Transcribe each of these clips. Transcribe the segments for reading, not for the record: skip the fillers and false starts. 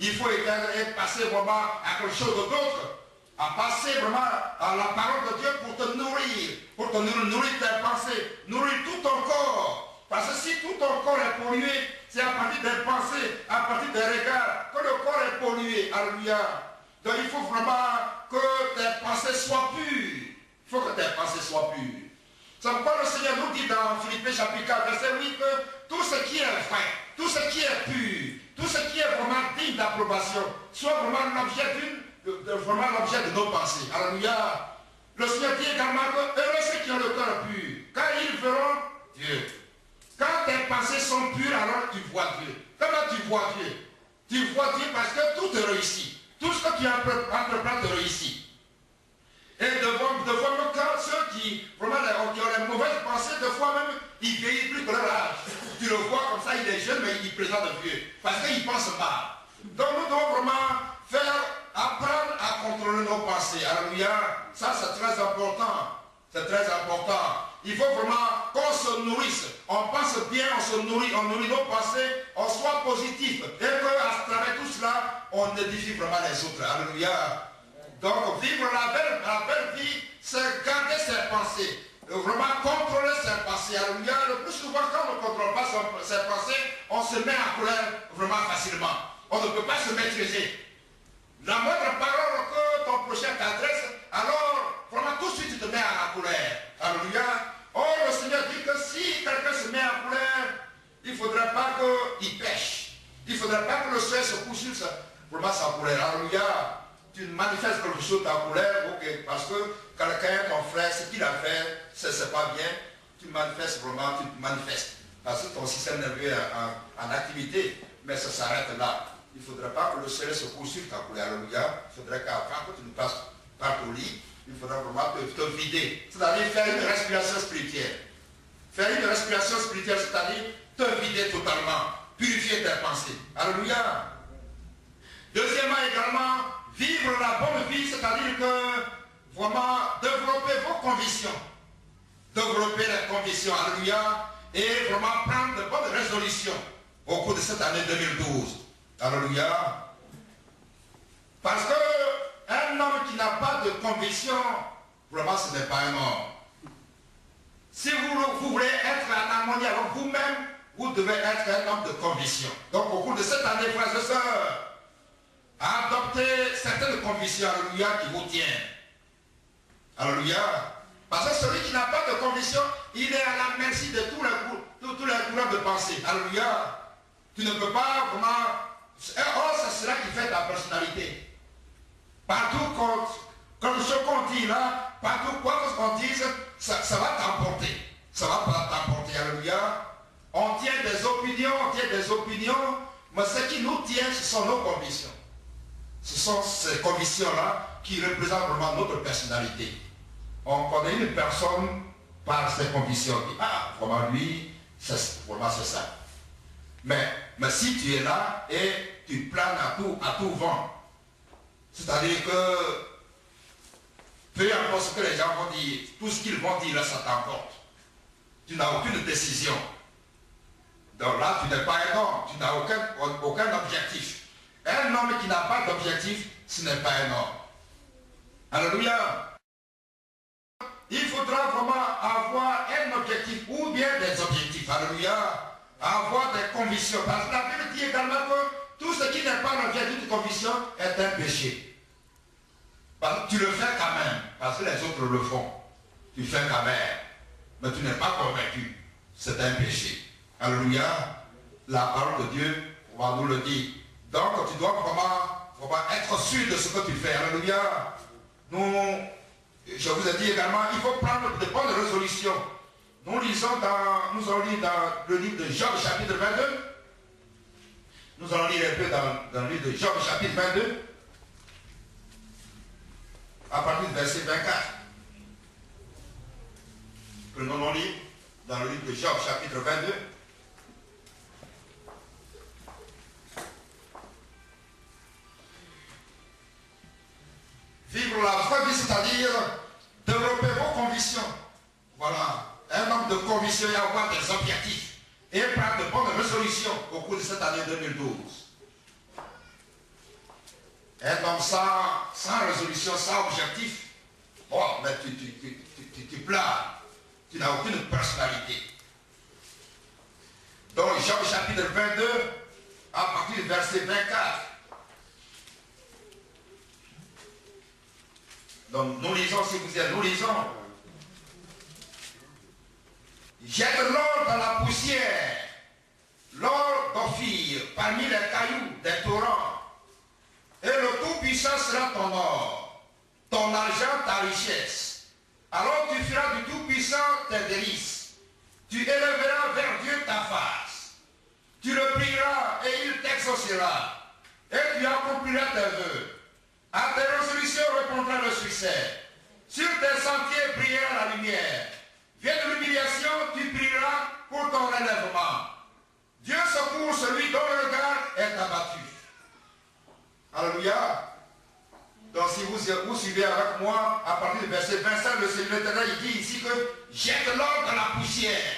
Il faut être passer vraiment à quelque chose d'autre. À passer vraiment à la parole de Dieu pour te nourrir tes pensées, nourrir tout ton corps. Parce que si tout ton corps est pollué, c'est à partir des pensées, à partir des regards, que le corps est pollué. Alléluia. Donc il faut vraiment que tes pensées soient pures. Il faut que tes pensées soient pures. C'est pourquoi le Seigneur nous dit dans Philippiens chapitre 4, verset 8, que tout ce qui est vrai, tout ce qui est pur, tout ce qui est vraiment digne d'approbation, soit vraiment l'objet de nos pensées. Alléluia. Le Seigneur dit également que heureux ceux qui ont le cœur pur, car ils verront Dieu. Quand tes pensées sont pures, alors tu vois Dieu. Comment tu vois Dieu? Tu vois Dieu parce que tout te réussit. Tout ce que tu entreprends te réussit. Et devant le cas, ceux qui vraiment qui ont les mauvaises pensées, des fois même, ils vieillissent plus que leur âge. Tu le vois comme ça, il est jeune, mais il présente vieux. Parce qu'il pense mal. Donc nous devons vraiment apprendre à contrôler nos pensées. Alléluia. Ça, c'est très important. C'est très important. Il faut vraiment qu'on se nourrisse. On pense bien, on nourrit nos pensées, on soit positif. Et qu'à travers tout cela, on édifie vraiment les autres. Alléluia. Donc vivre la belle vie, c'est garder ses pensées. Vraiment contrôler ses pensées. Alléluia. Le plus souvent, quand on ne contrôle pas ses pensées, on se met en colère vraiment facilement. On ne peut pas se maîtriser. La moindre parole que ton prochain t'adresse, alors vraiment tout de suite tu te mets à la colère. Alléluia. Oh, le Seigneur dit que si quelqu'un se met en colère, il ne faudrait pas qu'il pêche. Il ne faudrait pas que le ciel se couche sur sa colère. Alléluia. Tu manifestes quelque chose ta colère, ok, parce que quelqu'un, ton frère, ce qu'il a fait, c'est pas bien, tu manifestes vraiment, tu manifestes. Parce que ton système nerveux est en activité, mais ça s'arrête là. Il ne faudrait pas que le ciel se couche sur ta colère. Alléluia. Il faudrait qu'avant que tu ne passes par ton lit, il faudrait vraiment te vider. C'est-à-dire faire une respiration spirituelle. Faire une respiration spirituelle, c'est-à-dire te vider totalement. Purifier tes pensées. Alléluia. Deuxièmement également, vivre la bonne vie, c'est-à-dire que vraiment développer vos convictions. Développer les convictions. Alléluia. Et vraiment prendre de bonnes résolutions au cours de cette année 2012. Alléluia. Parce qu'un homme qui n'a pas de conviction, vraiment ce n'est pas un homme. Si vous voulez être en harmonie avec vous-même, vous devez être un homme de conviction. Donc au cours de cette année, frères et sœurs, adoptez certaines convictions, alléluia, qui vous tiennent. Alléluia. Parce que celui qui n'a pas de conviction, il est à la merci de tous les courants de pensée. Alléluia. Tu ne peux pas vraiment... Oh, c'est cela qui fait ta personnalité. Partout, comme ce qu'on dit là, partout quoi qu'on dise, ça va t'emporter. Ça va pas t'emporter. Alléluia. On tient des opinions, mais ce qui nous tient, ce sont nos convictions. Ce sont ces convictions-là qui représentent vraiment notre personnalité. On connaît une personne par ses convictions. On dit, ah, vraiment lui, c'est ça. Mais si tu es là et tu planes à tout vent, c'est-à-dire que peu importe ce que les gens vont dire, tout ce qu'ils vont dire là, ça t'emporte. Tu n'as aucune décision. Donc là, tu n'es pas un homme, tu n'as aucun objectif. Un homme qui n'a pas d'objectif, ce n'est pas un homme. Alléluia. Il faudra vraiment avoir un objectif ou bien des objectifs. Alléluia. Avoir des convictions. Parce que la Bible dit également que tout ce qui n'est pas l'objectif de conviction est un péché. Parce que tu le fais quand même, parce que les autres le font. Tu fais quand même, mais tu n'es pas convaincu. C'est un péché. Alléluia. La parole de Dieu va nous le dire. Donc tu dois vraiment être sûr de ce que tu fais. Alléluia. Je vous ai dit également, il faut prendre de bonnes résolutions. Nous allons lire dans le livre de Job chapitre 22. Nous allons lire un peu dans le livre de Job chapitre 22. À partir du verset 24. Prenons nos livres dans le livre de Job chapitre 22. Vivre la vraie vie, c'est-à-dire développer vos convictions. Voilà. Un homme de conviction et avoir des objectifs. Et prendre de bonnes résolutions au cours de cette année 2012. Un homme sans résolution, sans objectif, bon, mais tu planes. Tu n'as aucune personnalité. Donc, Jean chapitre 22, à partir du verset 24. Donc, nous lisons, si vous êtes, nous lisons. Jette l'or dans la poussière, l'or d'Ophir, parmi les cailloux des torrents, et le Tout-Puissant sera ton or, ton argent, ta richesse. Alors tu feras du Tout-Puissant tes délices. Tu élèveras vers Dieu ta face. Tu le prieras et il t'exaucera. Et tu accompliras tes vœux. À tes résolutions répondra le succès. Sur tes sentiers brillera la lumière. Viens de l'humiliation, tu prieras pour ton relèvement. Dieu secourt celui dont le regard est abattu. Alléluia. Donc si vous suivez avec moi, à partir du verset 25, le Seigneur éternel, il dit ici que jette l'or dans la poussière.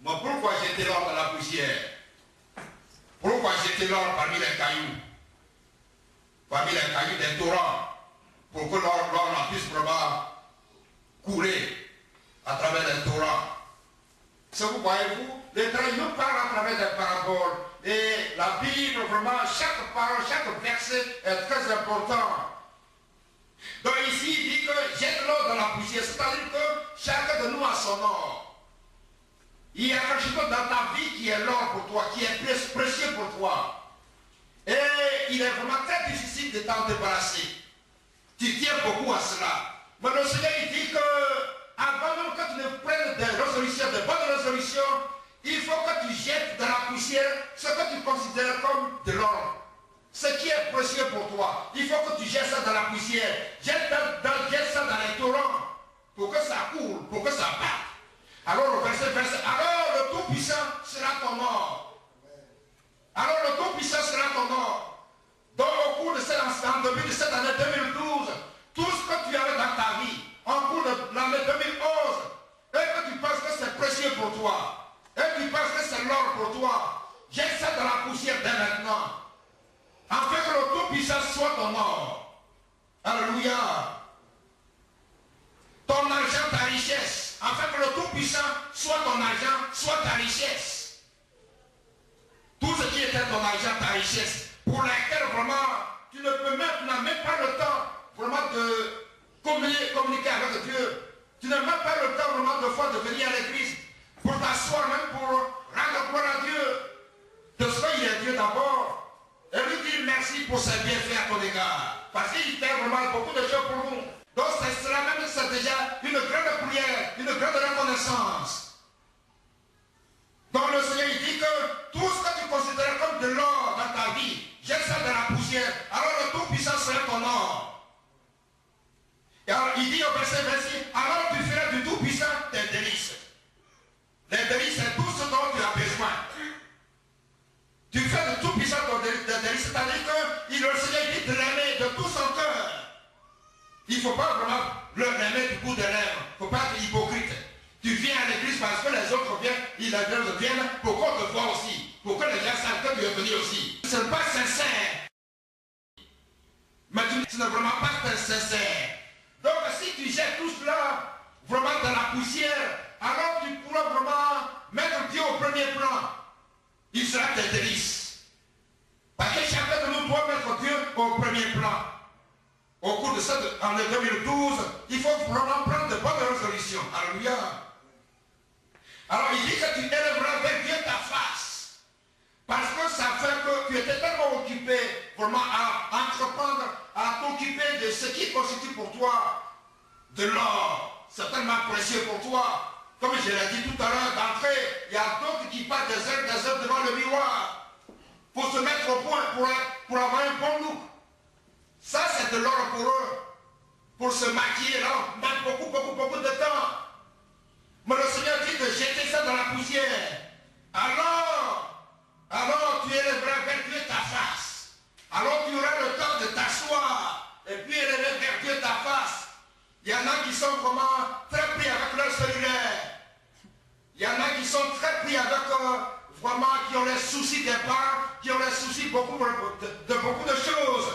Mais pourquoi jeter l'or dans la poussière? Pourquoi jeter l'or parmi les cailloux? Parmi les cailloux des torrents, pour que l'or n'en puisse vraiment couler à travers les torrents. Ça vous voyez-vous, l'Éternel nous parle à travers des paraboles. Et la Bible, vraiment, chaque parole, chaque verset est très important. Donc ici, il dit que jette l'or dans la poussière, c'est-à-dire que chacun de nous a son or. Il y a quelque chose dans ta vie qui est l'or pour toi, qui est précieux pour toi. Et il est vraiment très difficile de t'en débarrasser. Tu tiens beaucoup à cela. Mais le Seigneur, il dit que avant même que tu ne prennes des résolutions, de bonnes résolutions, il faut que tu jettes dans la poussière ce que tu considères comme de l'or. Ce qui est précieux pour toi. Il faut que tu jettes ça dans la poussière. Jette ça dans les torrents pour que ça coule, pour que ça parte. Alors le verset, alors le Tout-Puissant sera ton or. Alors le Tout-Puissant sera ton or. Donc au cours de en début de cette année 2012, tout ce que tu avais dans ta vie, en cours de l'année 2011, et que tu penses que c'est précieux pour toi, et tu penses que c'est l'or pour toi, jette ça dans la poussière dès maintenant, afin que le Tout-Puissant soit ton or. Alléluia. Ton argent, ta richesse, afin que le Tout-Puissant soit ton argent, soit ta richesse. Tout ce qui était ton argent, ta richesse, pour laquelle vraiment tu n'as même pas le temps vraiment de communiquer avec Dieu. Tu n'as même pas le temps vraiment de venir à l'église pour t'asseoir, même pour rendre gloire à Dieu de ce qu'il est Dieu d'abord. Et lui dire merci pour ses bienfaits à ton égard. Parce qu'il fait vraiment beaucoup de choses pour nous. Donc cela même, c'est déjà une grande prière, une grande reconnaissance. Donc le Seigneur il dit que tout ce que tu considères comme de l'or dans ta vie, jette ça dans la poussière. Alors le Tout-Puissant sera ton or. Et alors il dit au verset 26, alors tu feras du Tout-Puissant tes délices. Les délices, c'est tout ce dont tu as besoin. Tu fais du Tout-Puissant tes délices, c'est-à-dire que le Seigneur dit de l'aimer de tout son cœur. Il ne faut pas vraiment l'aimer du bout des lèvres. Il ne faut pas être hypocrite. Tu viens à l'église parce que les autres viennent, les autres viennent pour qu'on te voie aussi. Pour que les gens savent que tu es venu aussi. Ce n'est pas sincère. Mais tu n'es vraiment pas sincère. Donc si tu jettes tout cela vraiment dans la poussière, alors tu pourras vraiment mettre Dieu au premier plan. Il sera tes délices. Parce que chacun de nous doit mettre Dieu au premier plan. Au cours de cette année 2012, il faut vraiment prendre de bonnes résolutions. Alléluia. Alors il dit que tu élèveras vers Dieu ta face. Parce que ça fait que tu étais tellement occupé vraiment à entreprendre, à t'occuper de ce qui constitue pour toi de l'or. C'est tellement précieux pour toi. Comme je l'ai dit tout à l'heure d'entrée, il y a d'autres qui passent des heures devant le miroir pour se mettre au point, pour avoir un bon look. Ça, c'est de l'or pour eux. Pour se maquiller, là, on met beaucoup de temps. Mais le Seigneur dit de jeter ça dans la poussière. Alors tu élèveras vers Dieu ta face. Alors tu auras le temps de t'asseoir et puis élever vers Dieu ta face. Il y en a qui sont vraiment très pris avec leur cellulaire. Il y en a qui sont très pris avec vraiment qui ont les soucis des parents, qui ont les soucis de beaucoup de choses.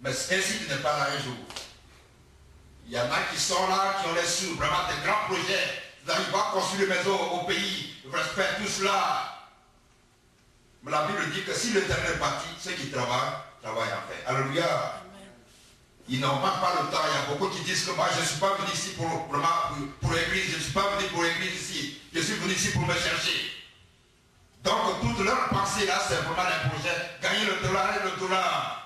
Mais si tu n'es pas là un jour, il y en a qui sont là, qui ont les sous, vraiment des grands projets. Ils vont construire des maisons au pays, ils vont faire tout cela. Mais la Bible dit que si l'Éternel est parti, ceux qui travaillent, travaillent en fait. Alléluia. Ils n'ont pas le temps. Il y a beaucoup qui disent que moi je ne suis pas venu ici pour l'église, je ne suis pas venu pour l'église ici, je suis venu ici pour me chercher. Donc toute leur pensée là, c'est vraiment les projets, gagner le dollar et le dollar.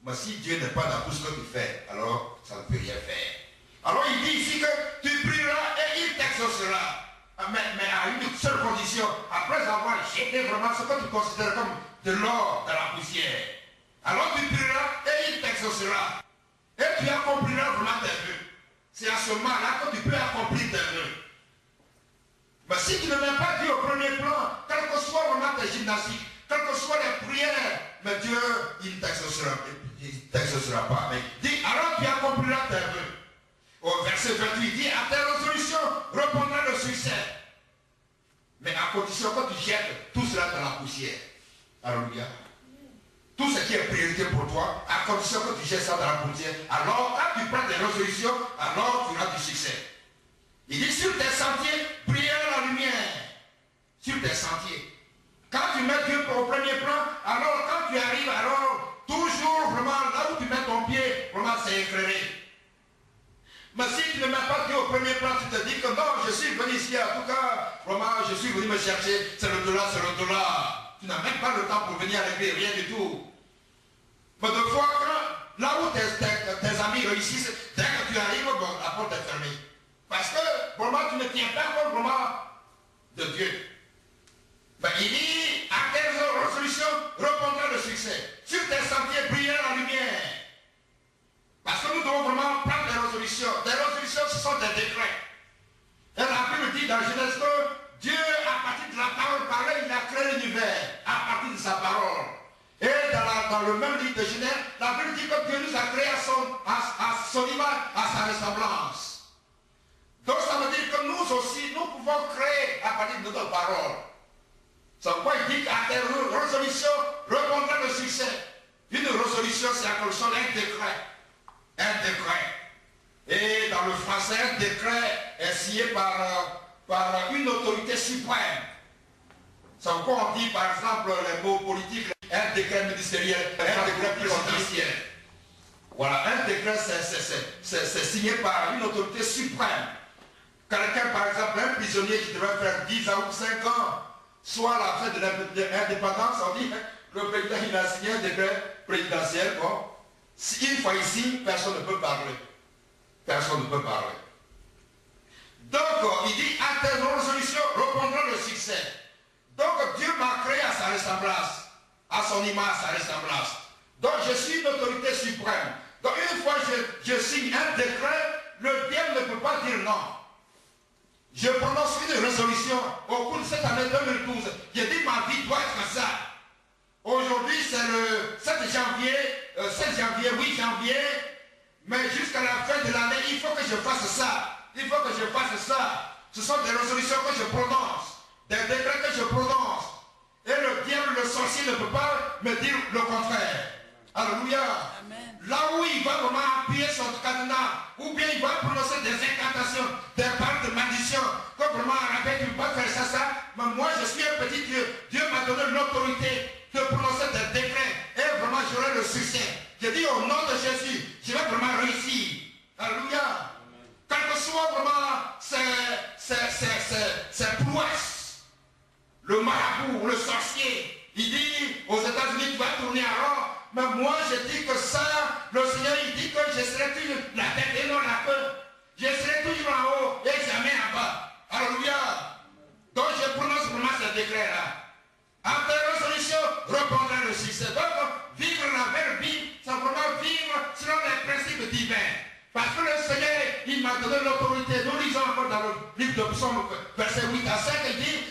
Mais si Dieu n'est pas dans tout ce que tu fais, alors ça ne peut rien faire. Alors il dit ici que tu prieras et il t'exaucera. Mais à une seule condition, après avoir jeté vraiment ce que tu considères comme de l'or dans la poussière. Alors tu prieras et il t'exaucera. Et tu accompliras vraiment tes vœux. C'est à ce moment-là que tu peux accomplir tes vœux. Mais si tu ne mets pas Dieu au premier plan, quel que soit vraiment tes gymnastiques, quelles que soient les prières, mais Dieu, il ne t'exaucera pas. Mais dis, alors tu accompliras tes vœux. Au verset 28, il dit, à tes résolutions répondra le succès. Mais à condition que tu jettes tout cela dans la poussière. Alléluia. Tout ce qui est priorité pour toi, à condition que tu jettes ça dans la poussière, alors quand tu prends des résolutions, alors tu auras du succès. Il dit, sur tes sentiers, brille la lumière. Sur tes sentiers. Quand tu mets Dieu au premier plan, alors quand tu arrives, alors toujours vraiment là où tu mets ton pied, vraiment c'est éclairé. Mais si tu ne mets pas Dieu au premier plan, tu te dis que non, je suis venu ici, en tout cas, vraiment, je suis venu me chercher, c'est le dollar, c'est le dollar. Tu n'as même pas le temps pour venir à l'église, rien du tout. Mais de fois, là où tes amis réussissent, dès que tu arrives, bon, la porte est fermée. Parce que, vraiment, tu ne tiens pas compte, vraiment, de Dieu. Mais il dit, à tes résolutions, répondra le succès. Sur tes sentiers, brillera la lumière. Parce que nous devons vraiment prendre des résolutions. Des résolutions, ce sont des décrets. Et la Bible dit dans Genèse que Dieu, à partir de la parole parlée, il a créé l'univers, à partir de sa parole. Et dans le même livre de Genèse, la Bible dit que Dieu nous a créé à son image, à sa ressemblance. Donc ça veut dire que nous aussi, nous pouvons créer à partir de notre parole. C'est pourquoi il dit qu'à tes résolutions répondra le succès. Une résolution, c'est à cause d'un décret. Un décret. Et dans le français, un décret est signé par une autorité suprême. C'est pourquoi on dit par exemple les mots politiques, un décret ministériel, un décret présidentiel. Voilà, un décret c'est signé par une autorité suprême. Quelqu'un par exemple, un prisonnier qui devrait faire 10 ans ou 5 ans, soit à la fin de l'indépendance, on dit, le président il a signé un décret présidentiel, bon. Si une fois ici, personne ne peut parler. Personne ne peut parler. Donc, il dit, à tes résolutions répondra le succès. Donc, Dieu m'a créé à sa ressemblance, à son image, à sa ressemblance. Donc, je suis une autorité suprême. Donc, une fois je signe un décret, le diable ne peut pas dire non. Je prononce une résolution au cours de cette année 2012. Je dis, ma vie doit être ça. Aujourd'hui, c'est le 7 janvier, 8 janvier, mais jusqu'à la fin de l'année, il faut que je fasse ça. Il faut que je fasse ça. Ce sont des résolutions que je prononce, des décrets que je prononce. Et le diable, le sorcier ne peut pas me dire le contraire. Alléluia. Amen. Là où il va vraiment appuyer son cadenas, ou bien il va prononcer des incantations, des paroles de malédiction, comme vraiment arrêter, tu ne peux pas faire ça, mais moi je suis un petit Dieu. Dieu m'a donné l'autorité de prononcer des décrets et vraiment j'aurai le succès. Je dis au nom de Jésus, je vais vraiment réussir. Alléluia. Quel que soit vraiment ces prouesses, le marabout, le sorcier, il dit aux États-Unis tu vas tourner à Rome, mais moi je dis que ça, le Seigneur il dit que je serai toujours la tête et non la queue. Je serai toujours en haut et jamais en bas. Alléluia. Donc je prononce vraiment ces décrets-là. En tes résolutions, répondra le succès. Donc, vivre la vraie vie, c'est vraiment vivre selon les principes divins. Parce que le Seigneur, il m'a donné l'autorité. Nous lisons encore dans le livre de Psaume, verset 8 à 5, il dit,